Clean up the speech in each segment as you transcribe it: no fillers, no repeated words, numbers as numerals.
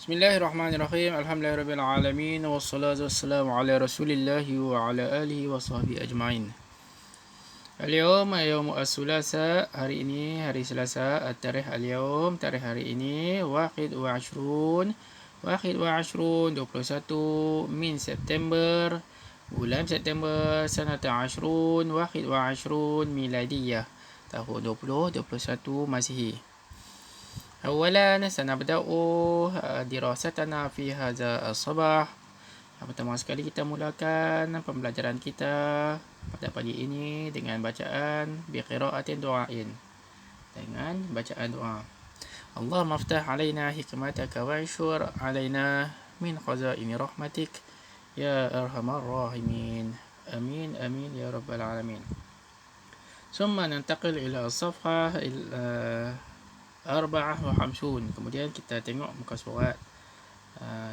Bismillahirrahmanirrahim. Alhamdulillahirabbil alamin wassalatu wassalamu ala Rasulillah wa ala alihi wa sahbihi ajmain. Al-yawm yawm as-sulasa, hari ini hari Selasa, tarikh al-yawm, tarikh hari ini waqid wa ashrun 21 min September, bulan September, sanata ashrun waqid wa ashrun miladiyah, tahun 2021 Masihi. أولا سنبدأ دراستنا في هذا الصباح. Pertama sekali kita mulakan pembelajaran kita pada pagi ini dengan bacaan biqiraatin du'ain, dengan bacaan doa. Allahumma aftah alaina hikmataka wa anshur alaina min khazaini rahmatik ya arhamar rahimin. Amin amin ya rabbal alamin. ثم ننتقل إلى الصفحة 54. Kemudian kita tengok muka surat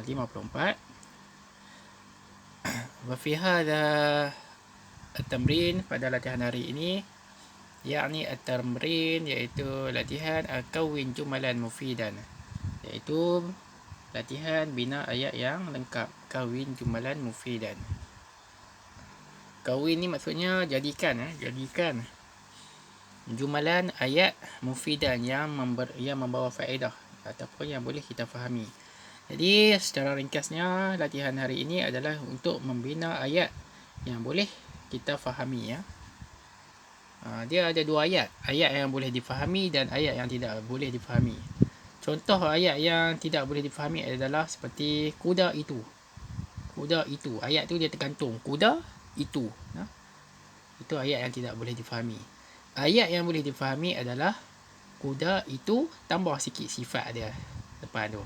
54. وفي هذا التمرين, pada latihan hari ini, yakni at-tamrin, iaitu latihan kawin jumalan mufidan, iaitu latihan bina ayat yang lengkap. Kawin jumalan mufidan. Kawin ni maksudnya jadikan jumalan ayat mufidan yang membawa faedah ataupun yang boleh kita fahami. Jadi secara ringkasnya latihan hari ini adalah untuk membina ayat yang boleh kita fahami, ya. Dia ada dua ayat yang boleh difahami dan ayat yang tidak boleh difahami. Contoh ayat yang tidak boleh difahami adalah seperti kuda itu. Ayat tu dia tergantung kuda itu, itu ayat yang tidak boleh difahami. Ayat yang boleh difahami adalah kuda itu tambah sikit sifat dia depan tu,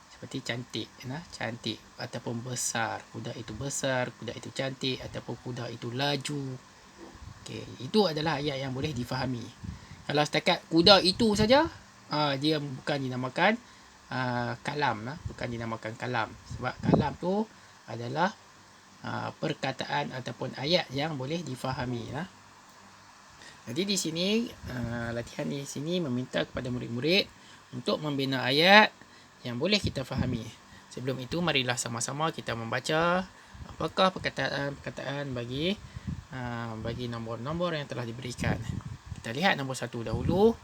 seperti cantik ataupun besar. Kuda itu besar, kuda itu cantik, ataupun kuda itu laju. Okey, itu adalah ayat yang boleh difahami. Kalau setakat kuda itu saja, dia bukan dinamakan kalam, bukan dinamakan kalam, sebab kalam tu adalah perkataan ataupun ayat yang boleh difahami. Jadi di sini latihan di sini meminta kepada murid-murid untuk membina ayat yang boleh kita fahami. Sebelum itu, marilah sama-sama kita membaca apakah perkataan-perkataan bagi nombor-nombor yang telah diberikan. Kita lihat nombor 1 dahulu.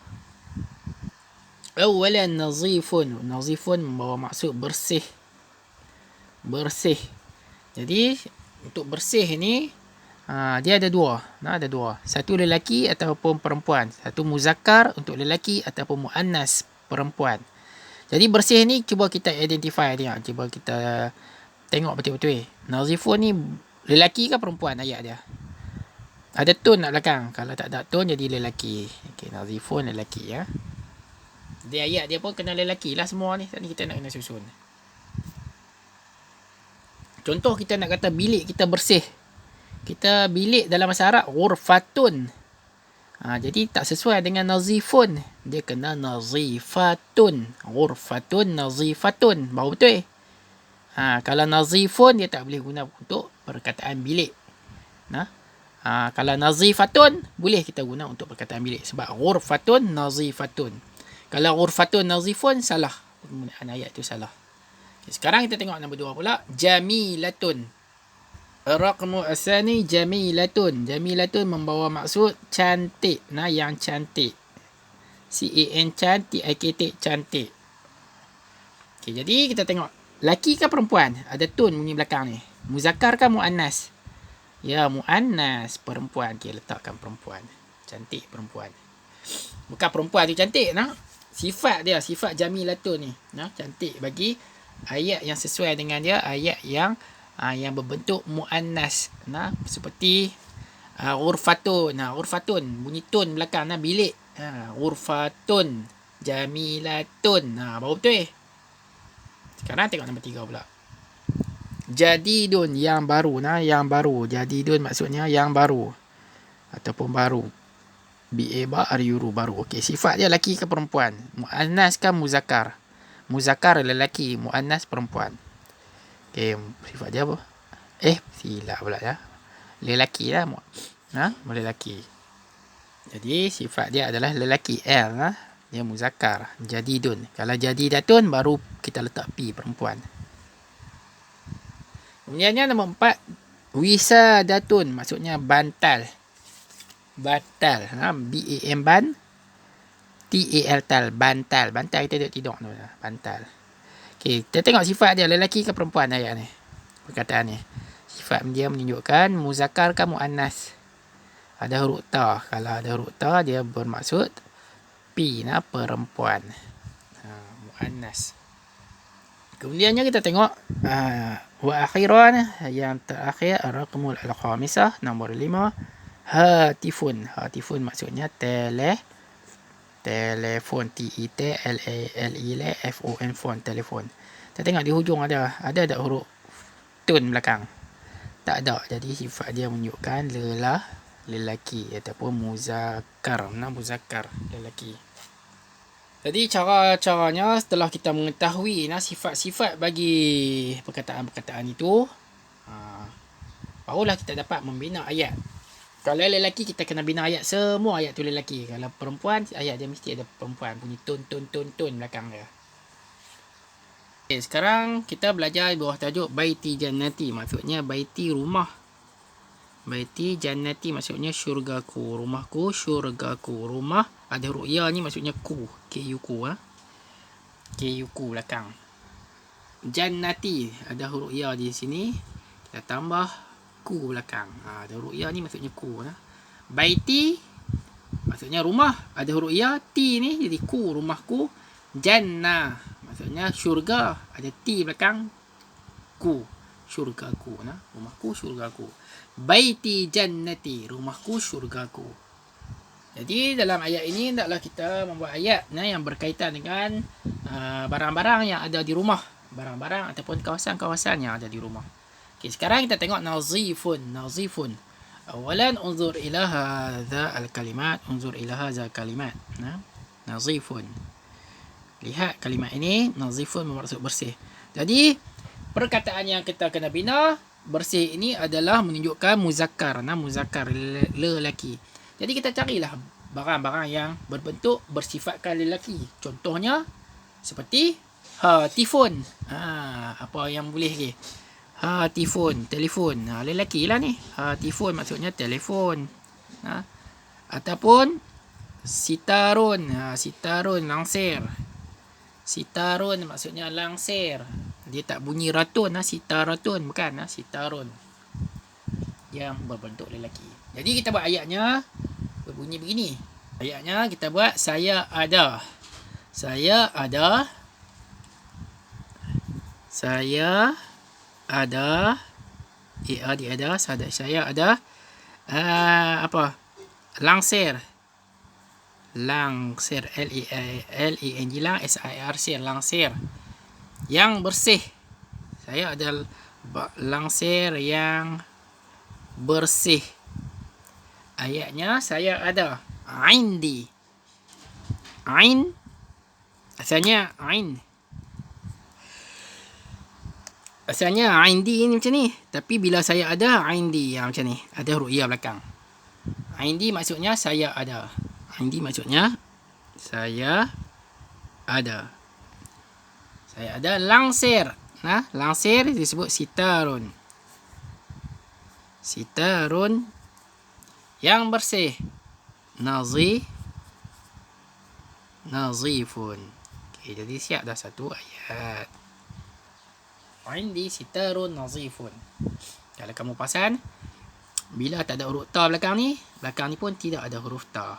Awalan nazifun. Nazifun membawa maksud bersih. Jadi untuk bersih ini dia ada dua. Satu lelaki ataupun perempuan. Satu muzakkar untuk lelaki ataupun muannas perempuan. Jadi bersih ni cuba kita identify dia. Cuba kita tengok betul-betul. Nazifun ni lelaki ke perempuan ayat dia? Ada tone nak belakang. Kalau tak ada tone jadi lelaki. Okey, nazifun lelaki, ya. Dia ayat dia pun kena lelaki lah semua ni. Tadi kita nak kena susun. Contoh kita nak kata bilik kita bersih. Kita bilik dalam bahasa Arab ghurfatun. Jadi tak sesuai dengan nazifun. Dia kena nazifatun. Ghurfatun, nazifatun. Baru betul. Kalau nazifun dia tak boleh guna untuk perkataan bilik. Kalau nazifatun boleh kita guna untuk perkataan bilik. Sebab ghurfatun, nazifatun. Kalau ghurfatun, nazifun salah. Penggunaan ayat tu salah. Sekarang kita tengok nombor 2 pula. Jamilatun. Raqmu asani jamilatun. Jamilatun membawa maksud cantik. Yang cantik. C-A-N cantik, I-K-T cantik. Okey, jadi kita tengok. Laki ke perempuan? Ada tun bunyi belakang ni. Muzakkar ke muannas? Ya, muannas, perempuan. Okey, letakkan perempuan. Cantik perempuan. Bukan perempuan tu cantik, sifat dia, sifat jamilatun ni, cantik. Bagi ayat yang sesuai dengan dia, ayat yang berbentuk muannas, seperti ghurfatun. Ghurfatun bunyi tun belakang, bilik. Ghurfatun, jamilatun. Baru betul. Sekarang tengok nombor 3 pula. Jadidun, yang baru. Yang baru. Jadidun maksudnya yang baru ataupun baru. B-A-R-U, baru. Okey, sifat dia lelaki ke perempuan? Muannas ke muzakkar? Muzakkar lelaki, muannas perempuan. Okey, sifat dia apa? Silap pula, ya. Lelaki lah. Lelaki. Jadi sifat dia adalah lelaki. dia muzakkar. Jadidun. Kalau jadidatun baru kita letak pi, perempuan. Kemudiannya nombor 4, wisadatun, maksudnya bantal. Bantal, B-A-M ban, T-A-L tal, bantal. Bantal kita duduk tidur tu, bantal. Okey, kita tengok sifat dia, lelaki ke perempuan ayat ni. Perkataan ni. Sifat dia menunjukkan muzakkar ke muannas. Ada huruf ta. Kalau ada huruf ta, dia bermaksud pi, perempuan. Muannas. Kemudiannya kita tengok wa akhiran, yang terakhir ar-raqmul al-khamisah, nombor 5, hatifun. Hatifun maksudnya telefon, T-E-T-L-A-L-E-F-O-N, phone, telefon. Kita tengok di hujung ada tak huruf tun belakang? Tak ada. Jadi sifat dia menunjukkan lelaki ataupun muzakkar, muzakkar, lelaki. Jadi caranya setelah kita mengetahui sifat-sifat bagi perkataan-perkataan itu, barulah kita dapat membina ayat. Kalau lelaki, kita kena bina ayat, semua ayat tu lelaki. Kalau perempuan, ayat dia mesti ada perempuan, bunyi tun belakang dia. Okay, sekarang kita belajar bawah tajuk baiti jannati, maksudnya baiti, rumah. Baiti jannati maksudnya syurgaku, rumahku, syurgaku. Rumah ada huruf ya ni maksudnya ku, K-U-Ku, K-U-Ku belakang. Jannati ada huruf ya di sini, kita tambah ku belakang. Ada huruf ya ni maksudnya ku. Baiti maksudnya rumah, ada huruf ya, ti ni jadi ku, rumahku. Jannah maksudnya syurga, ada ti belakang, ku, syurgaku, rumahku, syurgaku. Baiti jannati, rumahku, syurgaku. Jadi dalam ayat ini hendaklah kita membuat ayat yang berkaitan dengan barang-barang yang ada di rumah, barang-barang ataupun kawasan-kawasan yang ada di rumah. Okay, sekarang kita tengok nazifun. Awalan unzur ila hadza al-kalimat, unzur ila hadza al-kalimat. Nazifun. Lihat kalimat ini, nazifun bermaksud bersih. Jadi perkataan yang kita kena bina, bersih ini adalah menunjukkan muzakkar, muzakkar, lelaki. Jadi kita carilah barang-barang yang berbentuk bersifatkan lelaki. Contohnya seperti hatifun. Apa yang boleh lagi? Hatifun, telefon. Lelaki lah ni. Hatifun maksudnya telefon. Ataupun sitarun. Sitarun, langsir. Sitarun maksudnya langsir. Dia tak bunyi ratun, sitaratun, bukan, sitarun, yang berbentuk lelaki. Jadi kita buat ayatnya berbunyi begini. Ayatnya kita buat, saya ada. Saya ada. Saya ada. Dia ada. Saya ada. Apa? Langsir. Langsir. L-E-N-G lang. S-I-R-C. Langsir. Yang bersih. Saya ada langsir yang bersih. Ayatnya saya ada. Indi. Ain. Asalnya ain. Asalnya indi ni macam ni. Tapi bila saya ada, indi macam ni. Ada huruf ya belakang. Indi maksudnya saya ada. Indi maksudnya saya ada. Saya ada langsir. Langsir disebut sitarun. Sitarun yang bersih. Nazifun. Okay, jadi siap dah satu ayat. Indi sitarun nazifun. Kalau kamu perasan, bila tak ada huruf ta belakang ni pun tidak ada huruf ta.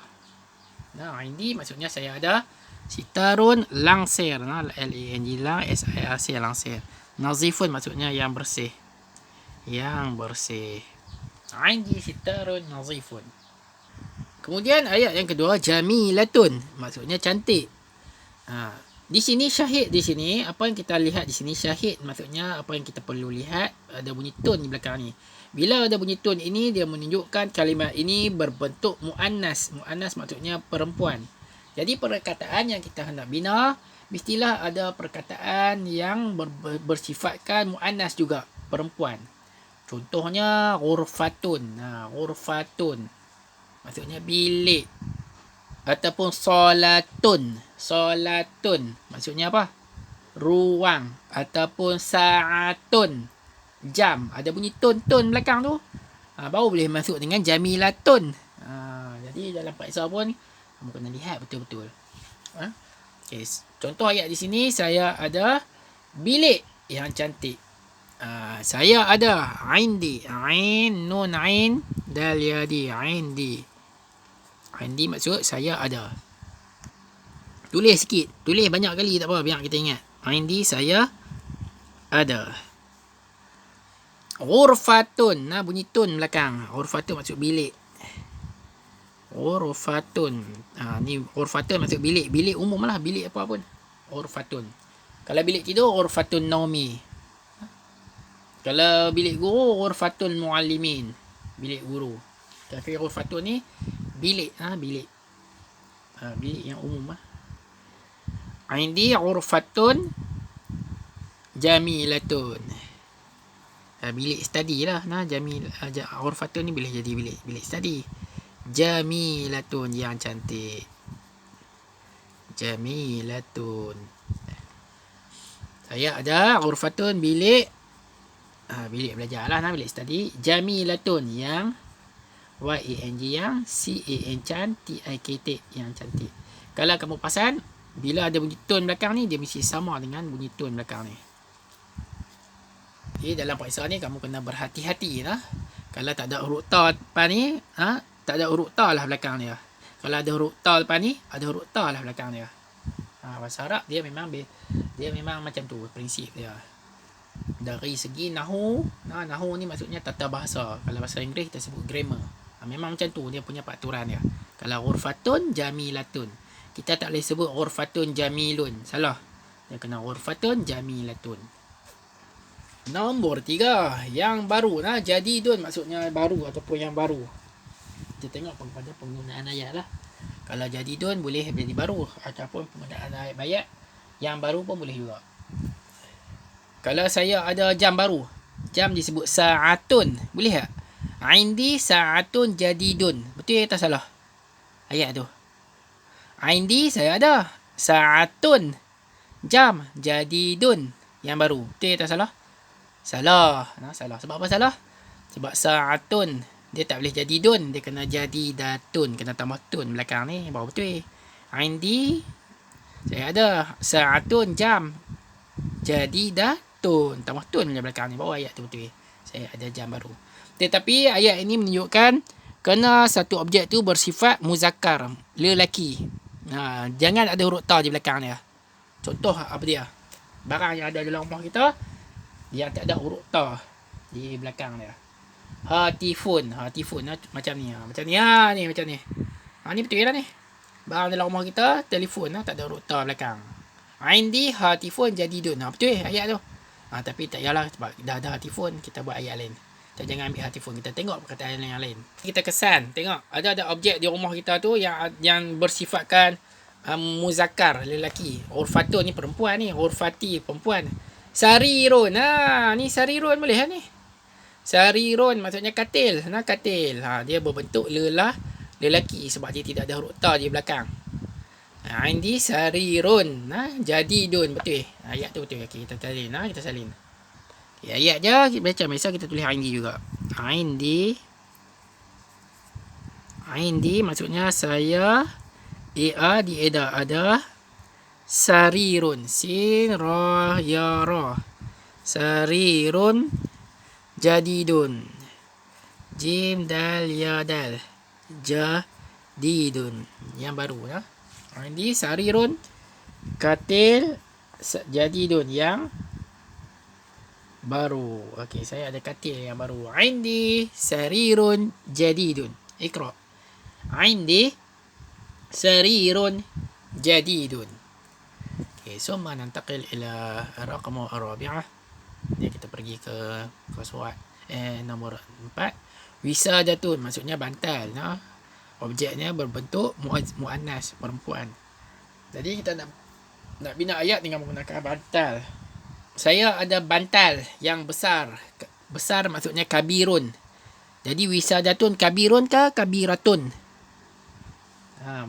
Indi maksudnya saya ada. Sitarun langsir, L-A-N-G lang, S-I-R-C, langsir. Nazifun maksudnya yang bersih. Yang bersih. Indi sitarun nazifun. Kemudian ayat yang kedua, jamilatun, maksudnya cantik. Di sini syahid, di sini apa yang kita lihat di sini syahid, maksudnya apa yang kita perlu lihat, ada bunyi tun di belakang ni. Bila ada bunyi tun ini, dia menunjukkan kalimat ini berbentuk muannas. Muannas maksudnya perempuan. Jadi perkataan yang kita hendak bina, mestilah ada perkataan yang bersifatkan muannas juga, perempuan. Contohnya ghurfatun. Ghurfatun maksudnya bilik. ataupun solatun. Solatun maksudnya apa? Ruang. Ataupun saatun, jam. Ada bunyi tun belakang tu, baru boleh masuk dengan jamilatun. Jadi dalam paksa pun kamu kena lihat betul-betul. Okay. Contoh ayat di sini, saya ada bilik yang cantik. Saya ada indi, ain, nun ain, dal yadi, indi. Indi maksud saya ada. Tulis sikit, tulis banyak kali tak apa, biar kita ingat. Indi, saya ada. Ghurfatun, bunyi tun belakang. Ghurfatun maksud bilik. Ghurfatun, ni ghurfatun maksud bilik. Bilik umum lah, bilik apa pun. Ghurfatun. Kalau bilik tidur, ghurfatun naumi. Kalau bilik guru, ghurfatun muallimin. Bilik guru. Tapi ghurfatun ni bilik, bilik. Bilik yang umum lah. Indi ghurfatun jamilatun. Bilik study lah. Ghurfatun ni boleh jadi bilik study. Jamilatun, yang cantik. Jamilatun. Saya ada ghurfatun, bilik. Bilik belajar lah, bilik study. Jamilatun, yang Y-A-N-G, yang C-A-N, T-I-K-T, yang cantik. Kalau kamu perasan, bila ada bunyi tone belakang ni, dia mesti sama dengan bunyi tone belakang ni. Jadi dalam periksa ni kamu kena berhati-hati lah. Kalau tak ada huruf ta depan ni, tak ada huruf ta lah belakang dia. Kalau ada huruf ta depan ni, ada huruf ta lah belakang dia. Bahasa Arab dia memang macam tu prinsip dia. Dari segi nahu, nahu ni maksudnya tata bahasa. Kalau bahasa Inggeris kita sebut grammar. Memang macam tu dia punya peraturan dia. Kalau ghurfatun jamilatun, kita tak boleh sebut ghurfatun jamilun, salah. Dia kena ghurfatun jamilatun. Nombor 3, yang baru. Jadidun maksudnya baru ataupun yang baru. Kita tengok pada penggunaan ayat lah. Kalau jadidun boleh jadi baru, ataupun penggunaan ayat yang baru pun boleh juga. Kalau saya ada jam baru, jam disebut sa'atun, boleh tak? Indi sa'atun jadidun. Betul tak salah ayat tu? Indi, saya ada sa'atun, jam jadidun, yang baru. Betul tak salah? Salah. Salah. Sebab apa salah? Sebab sa'atun dia tak boleh jadidun, dia kena jadidatun, kena tambah tun belakang ni, baru betul. Indi, saya ada sa'atun, jam jadidatun, tambah tun belakang ni, baru ayat tu betul. Saya ada jam baru. Tetapi ayat ini menunjukkan kena satu objek tu bersifat muzakkar, lelaki. Jangan ada huruf ta di belakang dia. Contoh apa dia? Barang yang ada dalam rumah kita yang tak ada huruf ta di belakang dia. Hatifun macam ni. Macam ni. Ni betul lah ni. Barang dalam rumah kita, telefon tak ada huruf ta belakang. Indi hatifun jadidun. Betul ayat tu. Tapi tak yalah, sebab dah ada hatifun, kita buat ayat lain. Kita jangan ambil hatifun, kita tengok perkataan yang lain. Kita kesan, tengok ada objek di rumah kita tu yang bersifatkan muzakkar, lelaki. Ghurfatun ni perempuan ni, ghurfati perempuan. Sarirun, ni sarirun boleh ni. Sarirun maksudnya katil, katil. Dia berbentuk lelaki sebab dia tidak ada huruf ta di belakang. Indi sarirun, jadidun, betul. Ayat tu betul. Okay, kita salin, kita salin. Okay, ayat je kita baca, biasa kita tulis indi juga. Indi maksudnya saya, dieda ada. Sarirun, sin ra ya ra. Sarirun jadidun, jim dal ya dal, jadidun, yang baru ya. Ini sarirun katil jadidun, yang baru. Okey, saya ada katil yang baru. Indi sarirun jadidun. Iqra. Indi sarirun jadidun. Okey, so nantaqil ila raqam ar-rabi'ah. Jadi kita pergi ke soal nombor 4. Wisadatun maksudnya bantal. Objeknya berbentuk muannas, perempuan. Jadi kita nak bina ayat dengan menggunakan bantal. Saya ada bantal yang besar. Besar maksudnya kabirun. Jadi wisadatun kabirun ke kabiratun?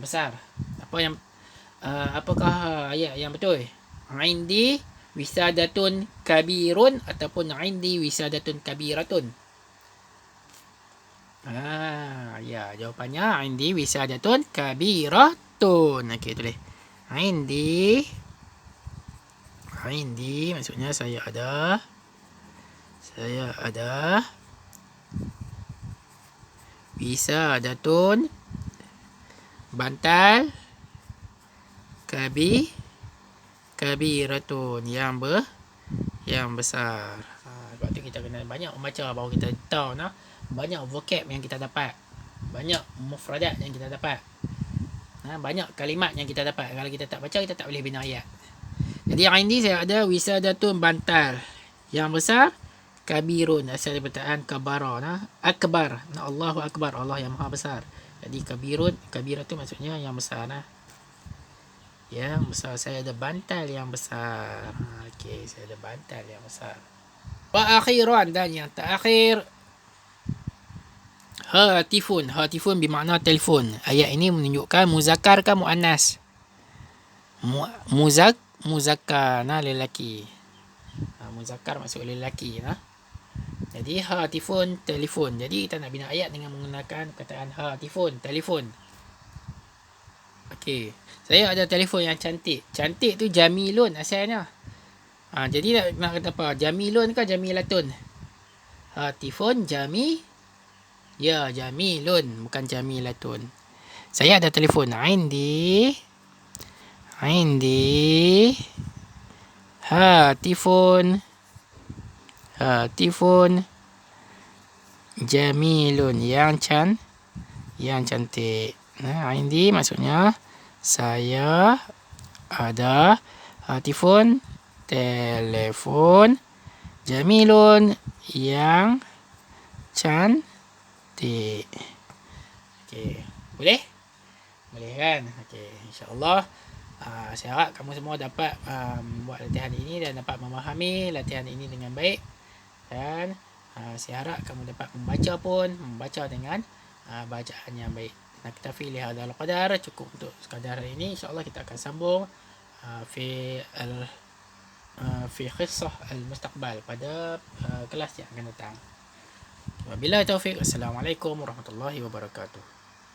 Besar. Apakah ayat yang betul? Indi wisadatun kabirun ataupun indi wisadatun kabiratun? Ya, jawapannya indi wisadatun kabiratun. Okey, tulis. Indi maksudnya saya ada wisadatun bantal kabiratun yang besar. Sebab tu kita kena banyak membaca baru kita tahu banyak vocab yang kita dapat. Banyak mufradat yang kita dapat. Banyak kalimat yang kita dapat. Kalau kita tak baca, kita tak boleh bina ayat. Jadi yang ini saya ada wisadatun bantal yang besar, kabirun asal perkataan kabara, akbar, Allahu akbar, Allah yang maha besar. Jadi kabiratun maksudnya yang besar. Yang besar, saya ada bantal yang besar. Okey, saya ada bantal yang besar. Wa akhiran, dan yang terakhir, hatifun bermakna telefon. Ayat ini menunjukkan muzakkar ke muannas? Muzakkar, lelaki. Muzakkar maksud lelaki. Jadi hatifun, telefon. Jadi kita nak bina ayat dengan menggunakan perkataan hatifun, telefon. Okey, saya ada telefon yang cantik. Cantik tu jamilun asalnya. Jadi nak kata apa? Jamilun ke jamilatun? Hatifun jamilun, bukan jamilatun. Saya ada telefon. Indi hatifun jamilun, yang cantik. Indi maksudnya saya ada hatifun, telefon, jamilun, yang cantik. Okey, boleh kan? Okey, insya-Allah saya harap kamu semua dapat buat latihan ini dan dapat memahami latihan ini dengan baik, dan saya harap kamu dapat membaca dengan bacaan yang baik. Naktafi li hadzal qadar, cukup untuk sekadar ini. Insya-Allah kita akan sambung fi qissah al-mustaqbal pada kelas yang akan datang. Wabillahi taufiq. Assalamualaikum warahmatullahi wabarakatuh.